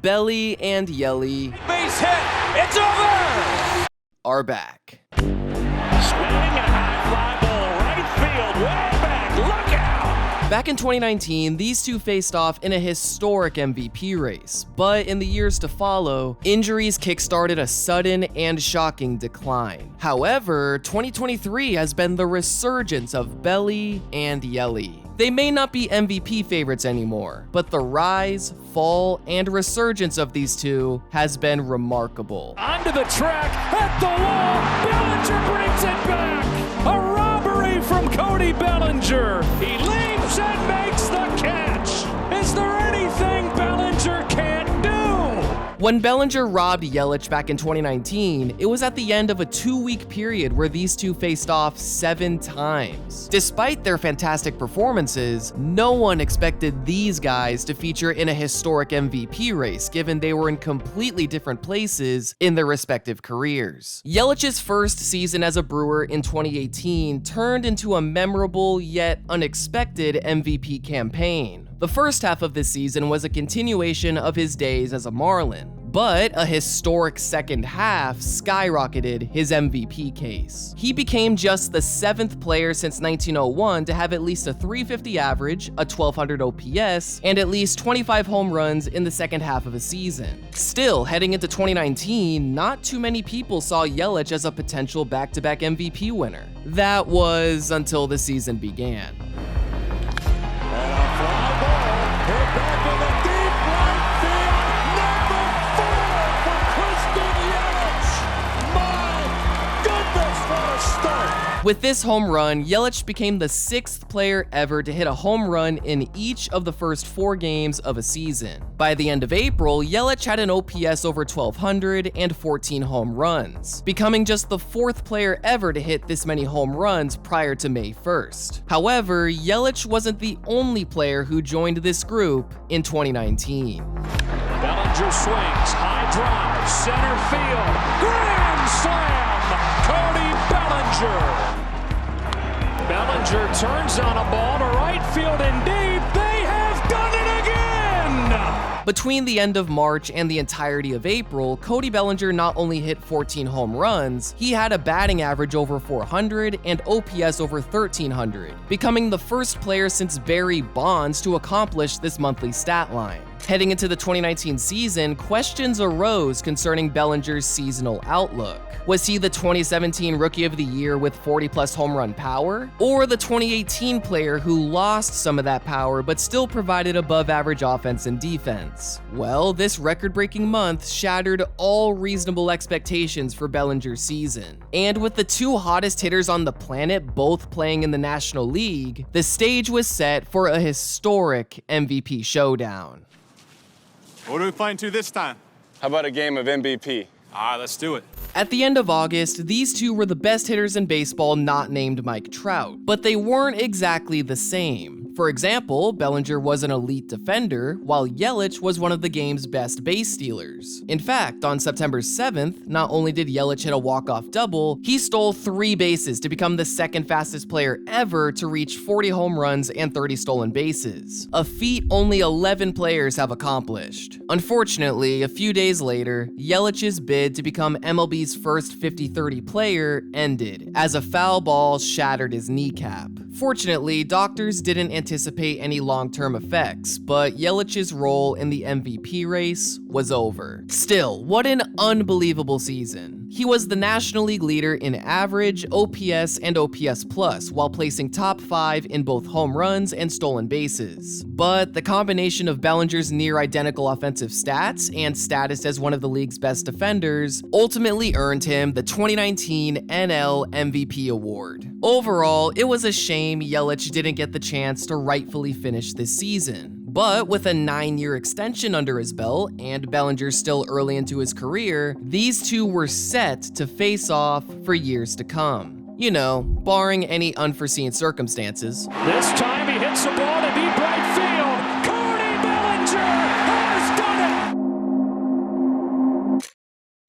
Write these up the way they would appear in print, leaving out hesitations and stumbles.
Belli and Yeli Base hit, it's over! are back. Swing and a high fly ball, right field, way back, look out! Back in 2019, these two faced off in a historic MVP race, but in the years to follow, injuries kickstarted a sudden and shocking decline. However, 2023 has been the resurgence of Belli and Yeli. They may not be MVP favorites anymore, but the rise, fall, and resurgence of these two has been remarkable. Onto the track, at the wall, Bellinger brings it back! A robbery from Cody Bellinger! He leaps and makes the catch! Is there anything Bellinger can't do? When Bellinger robbed Yelich back in 2019, it was at the end of a 2-week period where these two faced off 7 times. Despite their fantastic performances, no one expected these guys to feature in a historic MVP race, given they were in completely different places in their respective careers. Yelich's first season as a Brewer in 2018 turned into a memorable yet unexpected MVP campaign. The first half of this season was a continuation of his days as a Marlin, but a historic second half skyrocketed his MVP case. He became just the 7th player since 1901 to have at least a 350 average, a 1200 OPS, and at least 25 home runs in the second half of a season. Still, heading into 2019, not too many people saw Yelich as a potential back-to-back MVP winner. That was until the season began. Back in the deep right field, number 4 for Yelich. My goodness, what a start! With this home run, Yelich became the 6th player ever to hit a home run in each of the first 4 games of a season. By the end of April, Yelich had an OPS over 1200 and 14 home runs, becoming just the 4th player ever to hit this many home runs prior to May 1st. However, Yelich wasn't the only player who joined this group in 2019. Bellinger swings, high drive, center field, grand slam, Cody Bellinger. Bellinger turns on a ball to right field and deep. They have done it again! Between the end of March and the entirety of April, Cody Bellinger not only hit 14 home runs, he had a batting average over 400 and OPS over 1300, becoming the first player since Barry Bonds to accomplish this monthly stat line. Heading into the 2019 season, questions arose concerning Bellinger's seasonal outlook. Was he the 2017 Rookie of the Year with 40-plus home run power? Or the 2018 player who lost some of that power but still provided above-average offense and defense? Well, this record-breaking month shattered all reasonable expectations for Bellinger's season. And with the 2 hottest hitters on the planet both playing in the National League, the stage was set for a historic MVP showdown. What do we find to this time? How about a game of MVP? All right, let's do it. At the end of August, these two were the best hitters in baseball not named Mike Trout, but they weren't exactly the same. For example, Bellinger was an elite defender, while Yelich was one of the game's best base stealers. In fact, on September 7th, not only did Yelich hit a walk-off double, he stole 3 bases to become the 2nd fastest player ever to reach 40 home runs and 30 stolen bases, a feat only 11 players have accomplished. Unfortunately, a few days later, Yelich's bid to become MLB's first 50-30 player ended, as a foul ball shattered his kneecap. Fortunately, doctors didn't anticipate any long-term effects, but Yelich's role in the MVP race was over. Still, what an unbelievable season. He was the National League leader in average, OPS, and OPS+, while placing top 5 in both home runs and stolen bases. But the combination of Bellinger's near-identical offensive stats and status as one of the league's best defenders ultimately earned him the 2019 NL MVP award. Overall, it was a shame Yelich didn't get the chance to rightfully finish this season. But with a 9-year extension under his belt and Bellinger still early into his career, these two were set to face off for years to come. You know, barring any unforeseen circumstances. This time he hits the ball to deep right field. Cody Bellinger has done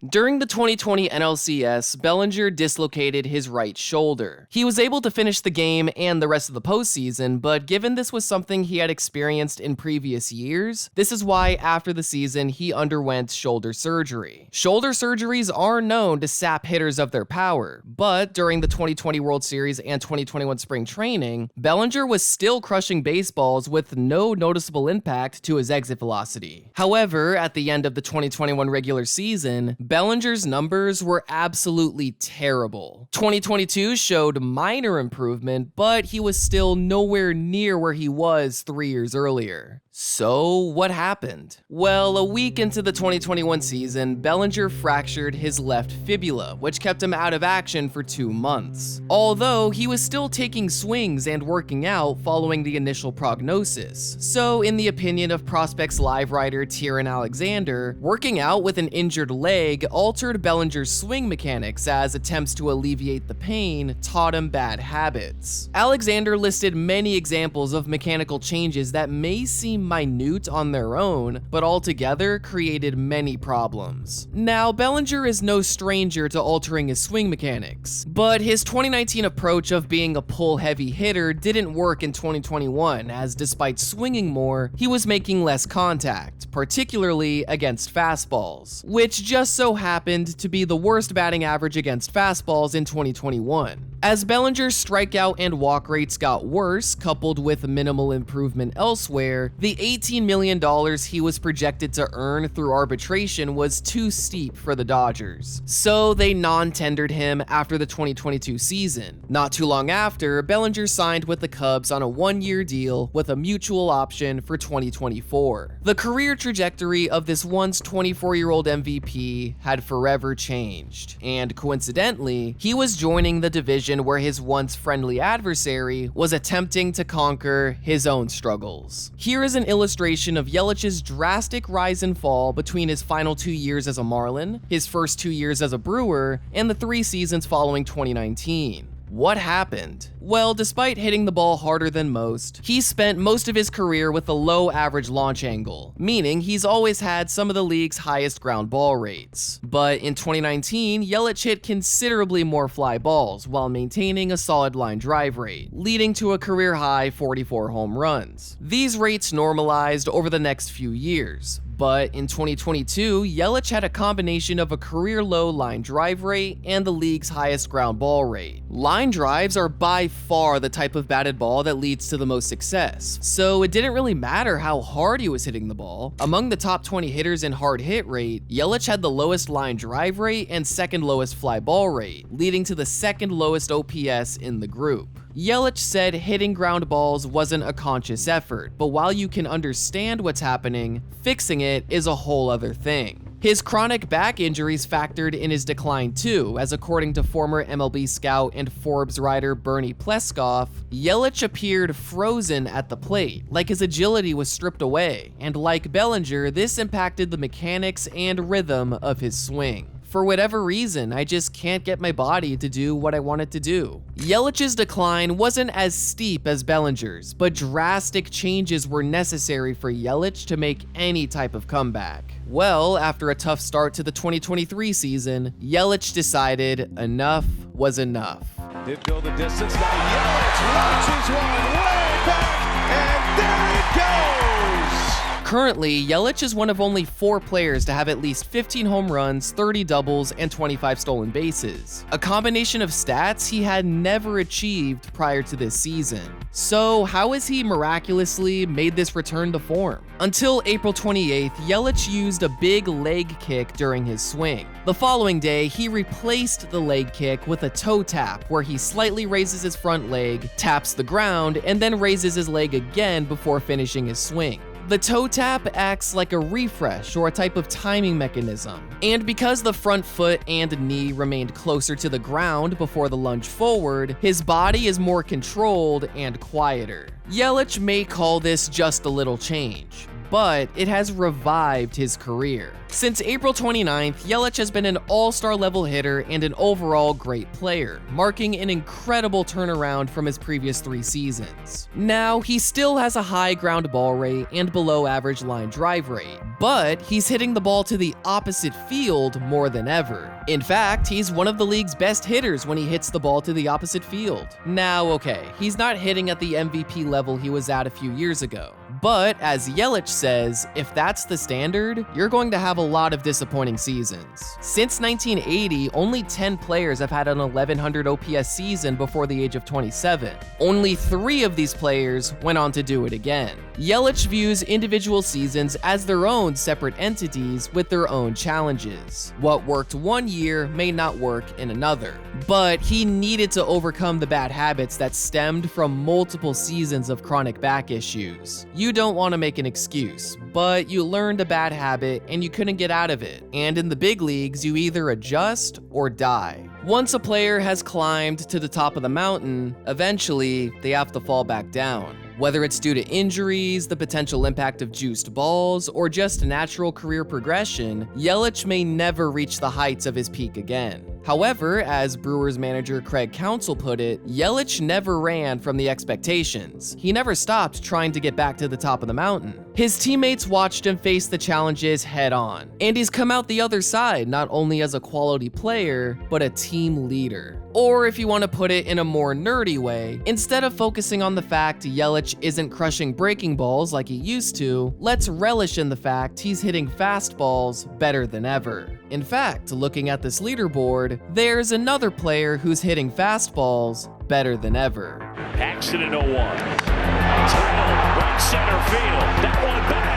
it! During the 2020 NLCS, Bellinger dislocated his right shoulder. He was able to finish the game and the rest of the postseason, but given this was something he had experienced in previous years, this is why after the season he underwent shoulder surgery. Shoulder surgeries are known to sap hitters of their power, but during the 2020 World Series and 2021 spring training, Bellinger was still crushing baseballs with no noticeable impact to his exit velocity. However, at the end of the 2021 regular season, Bellinger's numbers were absolutely terrible. 2022 showed minor improvement, but he was still nowhere near where he was 3 years earlier. So, what happened? Well, a week into the 2021 season, Bellinger fractured his left fibula, which kept him out of action for 2 months. Although, he was still taking swings and working out following the initial prognosis. So, in the opinion of Prospects Live writer Tyrion Alexander, working out with an injured leg altered Bellinger's swing mechanics as attempts to alleviate the pain taught him bad habits. Alexander listed many examples of mechanical changes that may seem minute on their own, but altogether created many problems. Now, Bellinger is no stranger to altering his swing mechanics, but his 2019 approach of being a pull-heavy hitter didn't work in 2021, as despite swinging more, he was making less contact, particularly against fastballs, which just so happened to be the worst batting average against fastballs in 2021. As Bellinger's strikeout and walk rates got worse, coupled with minimal improvement elsewhere, the $18 million he was projected to earn through arbitration was too steep for the Dodgers. So they non-tendered him after the 2022 season. Not too long after, Bellinger signed with the Cubs on a 1-year deal with a mutual option for 2024. The career trajectory of this once 24-year-old MVP had forever changed, and coincidentally, he was joining the division where his once friendly adversary was attempting to conquer his own struggles. Here is an illustration of Yelich's drastic rise and fall between his final 2 years as a Marlin, his first 2 years as a Brewer, and the 3 seasons following 2019. What happened? Well, despite hitting the ball harder than most, he spent most of his career with a low average launch angle, meaning he's always had some of the league's highest ground ball rates. But in 2019, Yelich hit considerably more fly balls while maintaining a solid line drive rate, leading to a career high 44 home runs. These rates normalized over the next few years, but in 2022, Yelich had a combination of a career-low line drive rate and the league's highest ground ball rate. Line drives are by far the type of batted ball that leads to the most success, so it didn't really matter how hard he was hitting the ball. Among the top 20 hitters in hard hit rate, Yelich had the lowest line drive rate and second lowest fly ball rate, leading to the second lowest OPS in the group. Yelich said hitting ground balls wasn't a conscious effort, but while you can understand what's happening, fixing it is a whole other thing. His chronic back injuries factored in his decline too, as according to former MLB scout and Forbes writer Bernie Pleskoff, Yelich appeared frozen at the plate, like his agility was stripped away, and like Bellinger, this impacted the mechanics and rhythm of his swing. For whatever reason, I just can't get my body to do what I want it to do. Yelich's decline wasn't as steep as Bellinger's, but drastic changes were necessary for Yelich to make any type of comeback. Well, after a tough start to the 2023 season, Yelich decided enough was enough. Did go the distance, now Yelich launches one way back, and there it goes! Currently, Yelich is one of only 4 players to have at least 15 home runs, 30 doubles, and 25 stolen bases. A combination of stats he had never achieved prior to this season. So how has he miraculously made this return to form? Until April 28th, Yelich used a big leg kick during his swing. The following day, he replaced the leg kick with a toe tap, where he slightly raises his front leg, taps the ground, and then raises his leg again before finishing his swing. The toe tap acts like a refresh or a type of timing mechanism, and because the front foot and knee remained closer to the ground before the lunge forward, his body is more controlled and quieter. Yelich may call this just a little change, but it has revived his career. Since April 29th, Yelich has been an all-star level hitter and an overall great player, marking an incredible turnaround from his previous 3 seasons. Now, he still has a high ground ball rate and below average line drive rate, but he's hitting the ball to the opposite field more than ever. In fact, he's one of the league's best hitters when he hits the ball to the opposite field. Now, okay, he's not hitting at the MVP level he was at a few years ago, but as Yelich says, if that's the standard, you're going to have a lot of disappointing seasons. Since 1980, only 10 players have had an 1100 OPS season before the age of 27. Only 3 of these players went on to do it again. Yelich views individual seasons as their own separate entities with their own challenges. What worked one year may not work in another, but he needed to overcome the bad habits that stemmed from multiple seasons of chronic back issues. You don't want to make an excuse, but you learned a bad habit and you couldn't get out of it. And in the big leagues, you either adjust or die. Once a player has climbed to the top of the mountain, eventually they have to fall back down. Whether it's due to injuries, the potential impact of juiced balls, or just natural career progression, Yelich may never reach the heights of his peak again. However, as Brewers manager Craig Counsell put it, Yelich never ran from the expectations. He never stopped trying to get back to the top of the mountain. His teammates watched him face the challenges head on, and he's come out the other side not only as a quality player, but a team leader. Or if you want to put it in a more nerdy way, instead of focusing on the fact Yelich isn't crushing breaking balls like he used to, let's relish in the fact he's hitting fastballs better than ever. In fact, looking at this leaderboard, there's another player who's hitting fastballs better than ever. Accident 0-1. Drilled right center field. That one back.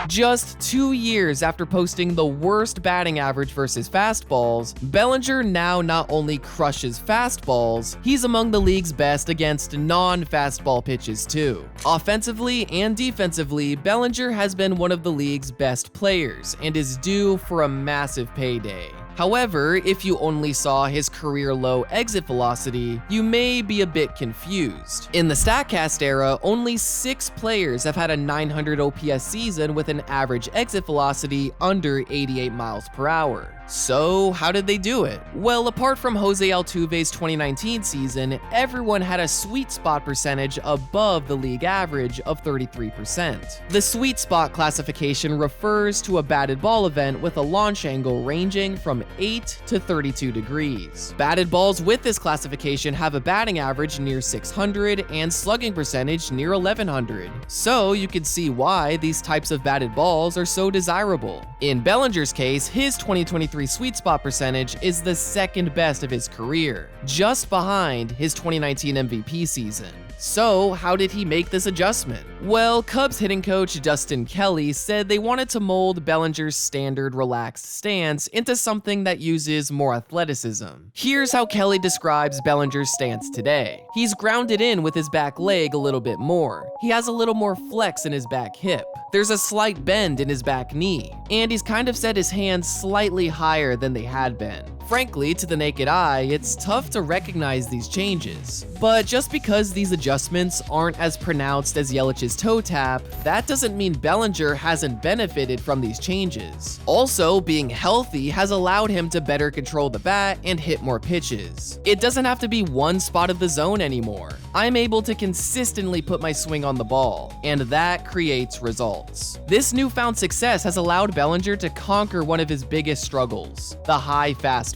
Just 2 years after posting the worst batting average versus fastballs, Bellinger now not only crushes fastballs, he's among the league's best against non-fastball pitches too. Offensively and defensively, Bellinger has been one of the league's best players and is due for a massive payday. However, if you only saw his career low exit velocity, you may be a bit confused. In the StatCast era, only 6 players have had a 900 OPS season with an average exit velocity under 88 miles per hour. So, how did they do it? Well, apart from Jose Altuve's 2019 season, everyone had a sweet spot percentage above the league average of 33%. The sweet spot classification refers to a batted ball event with a launch angle ranging from 8 to 32 degrees. Batted balls with this classification have a batting average near 600 and slugging percentage near 1100. So, you can see why these types of batted balls are so desirable. In Bellinger's case, his 2023 sweet spot percentage is the second best of his career, just behind his 2019 MVP season. So, how did he make this adjustment? Well, Cubs hitting coach Dustin Kelly said they wanted to mold Bellinger's standard relaxed stance into something that uses more athleticism. Here's how Kelly describes Bellinger's stance today. He's grounded in with his back leg a little bit more. He has a little more flex in his back hip. There's a slight bend in his back knee, and he's kind of set his hands slightly higher than they had been. Frankly, to the naked eye, it's tough to recognize these changes. But just because these adjustments aren't as pronounced as Yelich's toe tap, that doesn't mean Bellinger hasn't benefited from these changes. Also, being healthy has allowed him to better control the bat and hit more pitches. It doesn't have to be one spot of the zone anymore. I'm able to consistently put my swing on the ball, and that creates results. This newfound success has allowed Bellinger to conquer one of his biggest struggles, the high fastball.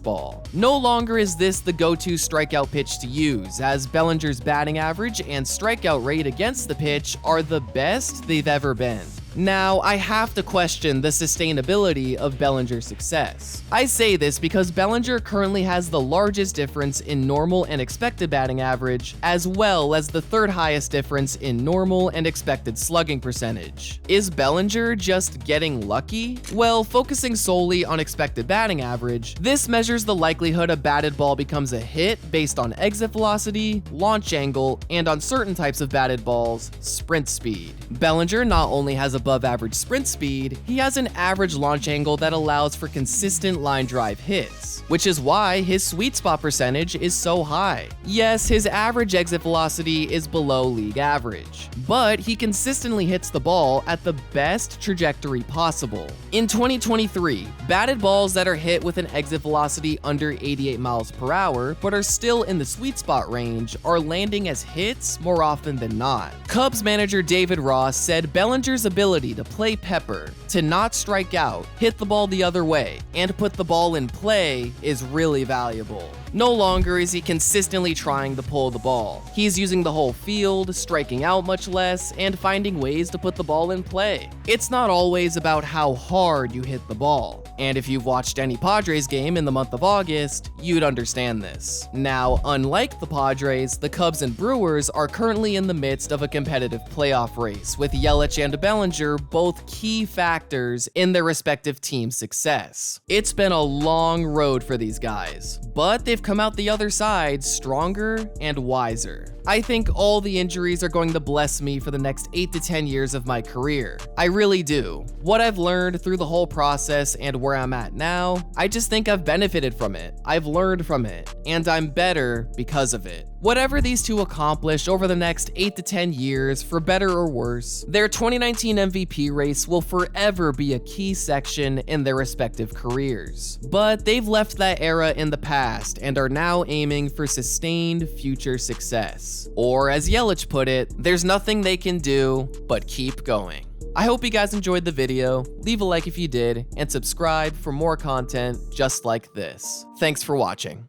No longer is this the go-to strikeout pitch to use, as Bellinger's batting average and strikeout rate against the pitch are the best they've ever been. Now, I have to question the sustainability of Bellinger's success. I say this because Bellinger currently has the largest difference in normal and expected batting average, as well as the third highest difference in normal and expected slugging percentage. Is Bellinger just getting lucky? Well, focusing solely on expected batting average, this measures the likelihood a batted ball becomes a hit based on exit velocity, launch angle, and on certain types of batted balls, sprint speed. Bellinger not only has a above average sprint speed, he has an average launch angle that allows for consistent line drive hits, which is why his sweet spot percentage is so high. Yes, his average exit velocity is below league average, but he consistently hits the ball at the best trajectory possible. In 2023, batted balls that are hit with an exit velocity under 88 miles per hour but are still in the sweet spot range are landing as hits more often than not. Cubs manager David Ross said Bellinger's ability to play pepper, to not strike out, hit the ball the other way, and put the ball in play is really valuable. No longer is he consistently trying to pull the ball. He's using the whole field, striking out much less, and finding ways to put the ball in play. It's not always about how hard you hit the ball, and if you've watched any Padres game in the month of August, you'd understand this. Now, unlike the Padres, the Cubs and Brewers are currently in the midst of a competitive playoff race, with Yelich and Bellinger both key factors in their respective team's success. It's been a long road for these guys, but they've come out the other side stronger and wiser. I think all the injuries are going to bless me for the next 8 to 10 years of my career. I really do. What I've learned through the whole process and where I'm at now, I just think I've benefited from it. I've learned from it, and I'm better because of it. Whatever these two accomplish over the next 8 to 10 years, for better or worse, their 2019 MVP race will forever be a key section in their respective careers. But they've left that era in the past and are now aiming for sustained future success. Or as Yelich put it, there's nothing they can do but keep going. I hope you guys enjoyed the video. Leave a like if you did, and subscribe for more content just like this. Thanks for watching.